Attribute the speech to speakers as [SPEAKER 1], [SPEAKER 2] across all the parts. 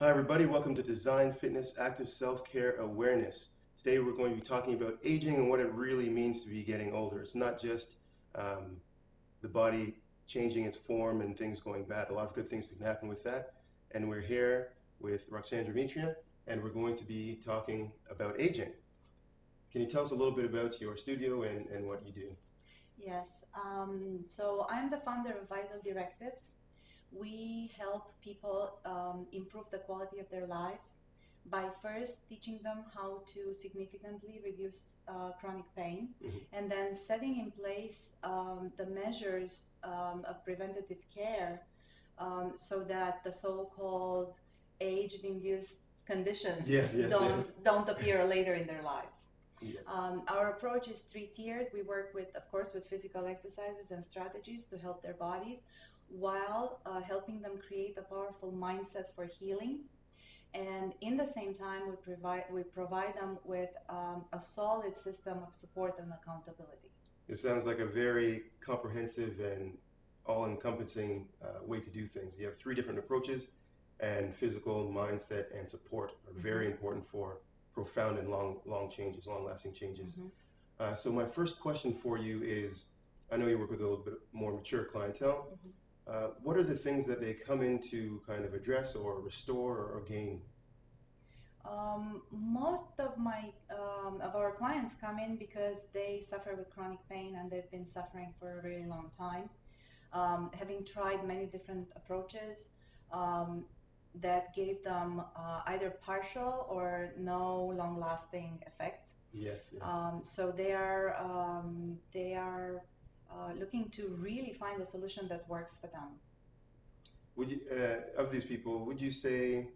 [SPEAKER 1] Hi everybody, welcome to Design Fitness Active Self-Care Awareness. Today we're going to be talking about aging and what it really means to be getting older. It's not just um, the body changing its form and things going bad. A lot of good things can happen with that. And we're here with Rucsandra Mitrea, and we're going to be talking about aging. Can you tell us a little bit about your studio and what you do?
[SPEAKER 2] Yes, so I'm the founder of Vital Directives. We help people improve the quality of their lives by first teaching them how to significantly reduce chronic pain,
[SPEAKER 1] Mhm.
[SPEAKER 2] and then setting in place the measures of preventative care so that the so-called age-induced conditions
[SPEAKER 1] Yes, yes, yes.
[SPEAKER 2] don't appear later in their lives.
[SPEAKER 1] Yes.
[SPEAKER 2] Our approach is three-tiered. We work with, of course, with physical exercises and strategies to help their bodies, while helping them create a powerful mindset for healing. And in the same time, we provide them with a solid system of support and accountability.
[SPEAKER 1] It sounds like a very comprehensive and all-encompassing way to do things. You have three different approaches, and physical, mindset, and support are very important for profound and long changes, long-lasting changes.
[SPEAKER 2] Mm-hmm.
[SPEAKER 1] So my first question for you is, I know you work with a little bit more mature clientele.
[SPEAKER 2] Mm-hmm.
[SPEAKER 1] What are the things that they come in to kind of address or restore or gain?
[SPEAKER 2] Most of our clients come in because they suffer with chronic pain and they've been suffering for a really long time. Having tried many different approaches um, that gave them either partial or no long-lasting effect.
[SPEAKER 1] Yes, yes.
[SPEAKER 2] So they are looking to really find a solution that works for them.
[SPEAKER 1] Would you, of these people, would you say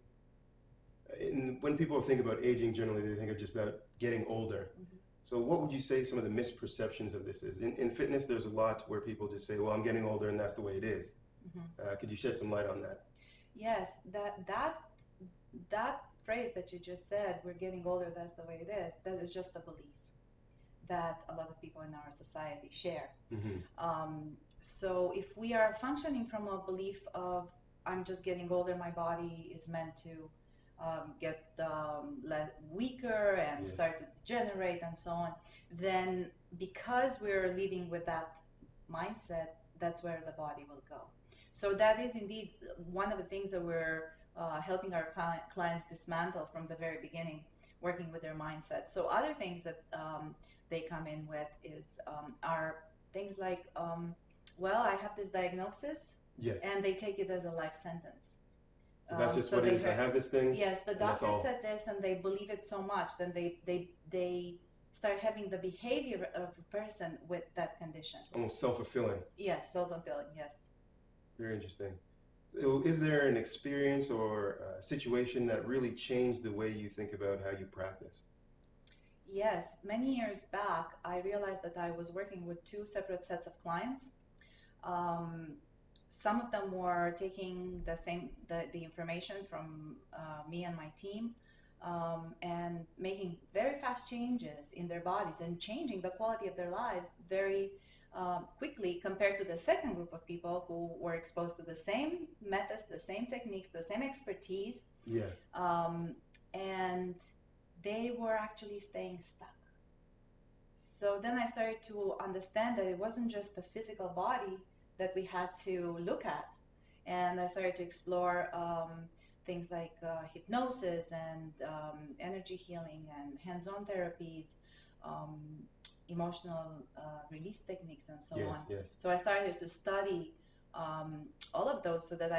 [SPEAKER 1] when people think about aging, generally they think of just about getting older.
[SPEAKER 2] Mhm.
[SPEAKER 1] So, what would you say some of the misperceptions of this is? In fitness, there's a lot where people just say, "Well, I'm getting older, and that's the way it is."
[SPEAKER 2] Mhm.
[SPEAKER 1] Could you shed some light on that?
[SPEAKER 2] Yes, that phrase that you just said, "We're getting older, that's the way it is," that is just a belief that a lot of people in our society share.
[SPEAKER 1] Mm-hmm.
[SPEAKER 2] So if we are functioning from a belief of I'm just getting older, my body is meant to get weaker and
[SPEAKER 1] Yes.
[SPEAKER 2] start to degenerate and so on, then because we're leading with that mindset, that's where the body will go. So that is indeed one of the things that we're helping our clients dismantle from the very beginning, working with their mindset. So other things that they come in with are things like, well, I have this diagnosis,
[SPEAKER 1] Yes.
[SPEAKER 2] and they take it as a life sentence.
[SPEAKER 1] So that's just
[SPEAKER 2] So
[SPEAKER 1] what it
[SPEAKER 2] they
[SPEAKER 1] is. I
[SPEAKER 2] heard,
[SPEAKER 1] have this thing,
[SPEAKER 2] yes, the
[SPEAKER 1] and that's
[SPEAKER 2] doctor
[SPEAKER 1] all.
[SPEAKER 2] said this, and they believe it so much, then they start having the behavior of a person with that condition.
[SPEAKER 1] Almost self-fulfilling.
[SPEAKER 2] Yes, self-fulfilling. Yes.
[SPEAKER 1] Very interesting. So is there an experience or a situation that really changed the way you think about how you practice?
[SPEAKER 2] Yes, many years back, I realized that I was working with two separate sets of clients. Um, some of them were taking the information from me and my team, and making very fast changes in their bodies and changing the quality of their lives very quickly, compared to the second group of people who were exposed to the same methods, the same techniques, the same expertise,
[SPEAKER 1] Yeah.
[SPEAKER 2] um, and they were actually staying stuck. So then I started to understand that it wasn't just the physical body that we had to look at. And I started to explore things like hypnosis and energy healing and hands on therapies, um, emotional release techniques, and so on.
[SPEAKER 1] Yes, yes.
[SPEAKER 2] So I started to study all of those so that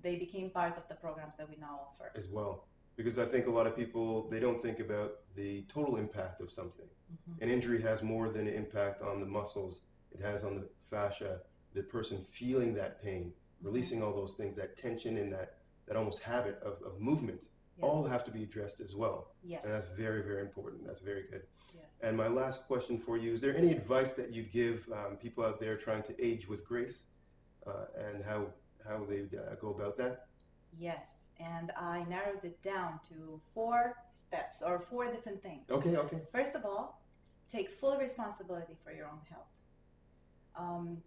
[SPEAKER 2] they became part of the programs that we now offer.
[SPEAKER 1] As well. Because I think a lot of people, they don't think about the total impact of something.
[SPEAKER 2] Mm-hmm.
[SPEAKER 1] An injury has more than an impact on the muscles, it has on the fascia, the person feeling that pain, releasing all those things, that tension and that almost habit of movement.
[SPEAKER 2] Yes.
[SPEAKER 1] All have to be addressed as well.
[SPEAKER 2] Yes.
[SPEAKER 1] And that's very, very important. That's very good.
[SPEAKER 2] Yes.
[SPEAKER 1] And my last question for you, is there any advice that you'd give people out there trying to age with grace, and how they go about that?
[SPEAKER 2] Yes, and I narrowed it down to 4 steps or 4 different things.
[SPEAKER 1] Okay, okay.
[SPEAKER 2] First of all, take full responsibility for your own health. Um,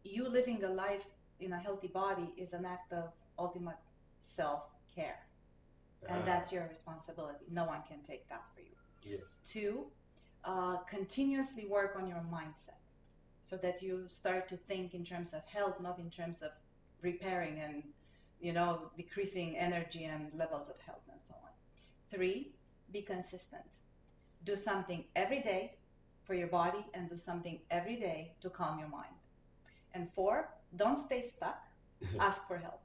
[SPEAKER 2] you living a life in a healthy body is an act of ultimate self care. and that's your responsibility. No one can take that for you.
[SPEAKER 1] Yes.
[SPEAKER 2] 2, continuously work on your mindset so that you start to think in terms of health, not in terms of repairing and decreasing energy and levels of health and so on. 3, be consistent. Do something every day for your body and do something every day to calm your mind. And 4, don't stay stuck. Ask for help.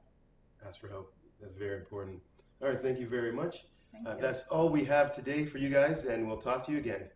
[SPEAKER 1] Ask for help. That's very important. All right, thank you very much.
[SPEAKER 2] Thank you.
[SPEAKER 1] That's all we have today for you guys, and we'll talk to you again.